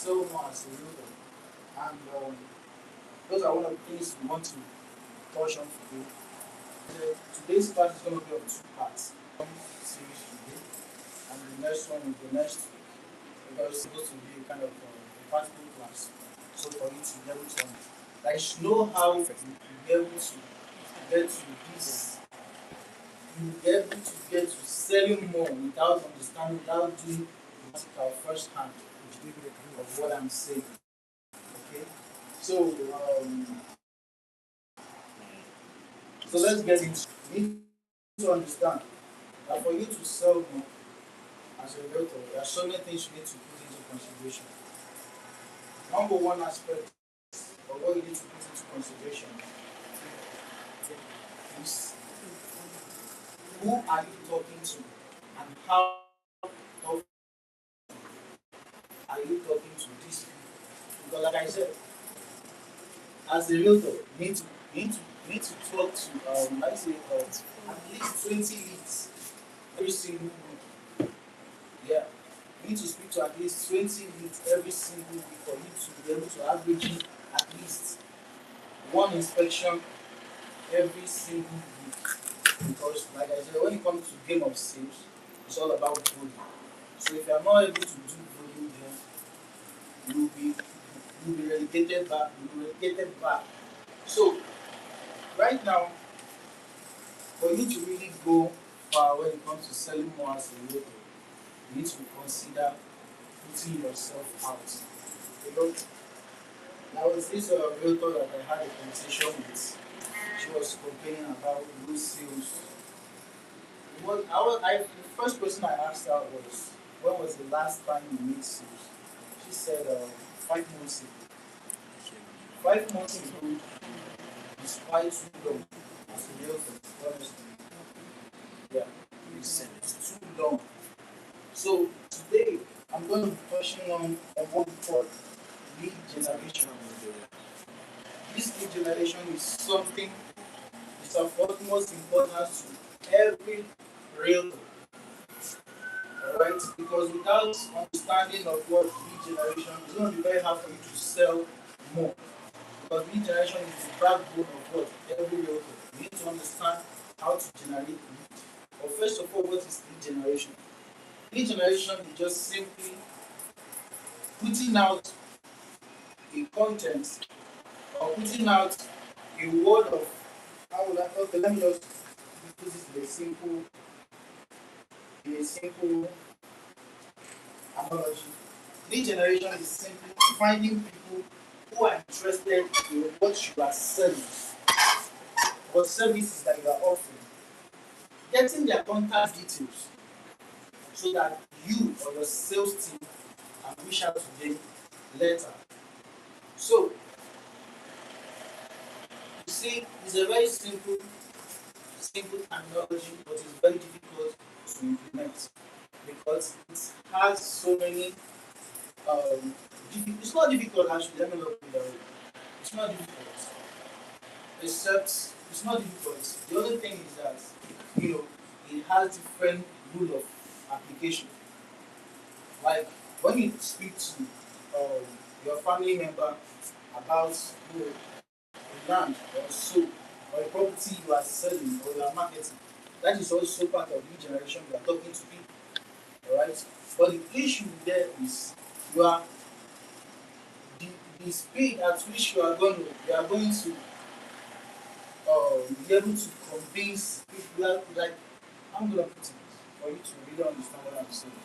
sell more as a realtor. And those are one of the things we want to touch on today. Today's class is going to be of two parts. One series today, and the next one is the next week. Because it's supposed to be kind of a practical class. So for you to be able to know how you be able to get to this, you be able to get to selling more without understanding, without doing practical first hand of what I'm saying. Okay? So so let's get into it. You need to understand that for you to sell more as a realtor, there are so many things you need to put into consideration. Number one aspect of what you need to put into consideration is who are you talking to and how often are you talking to these people? Because like I said, as a realtor, you need to talk to at least 20 leads every single week. Yeah. You need to speak to at least 20 leads every single week for you to be able to average at least one inspection every single week. Because like I said, when it comes to game of sales, it's all about volume. So if you are not able to do volume, then you'll be relegated back. So right now, for you to really go far when it comes to selling more as a realtor, you need to consider putting yourself out. You know, there was this realtor that I had a conversation with. She was complaining about low sales. The first question I asked her was, when was the last time you made sales? She said 5 months ago. 5 months ago is quite too long as a realtor, honestly. Yeah, it's too long. So today I'm going to be touching on what we call lead generation. This lead generation is something it's of utmost importance to every realtor. Alright? Because without understanding of what lead generation is going to be very hard for you to sell more. Because lead generation is the backbone of what every realtor. You need to understand how to generate lead. But first of all, what is lead generation? Lead generation is just simply putting out a content or putting out a word of okay, let me just put this in a simple analogy. Lead generation is simply finding people who are interested in what you are selling, what services that you are offering, getting their contact details so that you or your sales team can reach out to them later. So, you see, it's a very simple analogy, but it's very difficult to implement because it has so many. It's not difficult actually. Let me look it up. It's not difficult, except it's not difficult. The other thing is that it has different rule of application. Like when you speak to your family member about a land or so or a property you are selling or you are marketing, that is also part of lead generation. You are talking to people, alright? But the issue there is you are the speed at which you are going to be able to convince people like I'm gonna put it for you to really understand what I'm saying.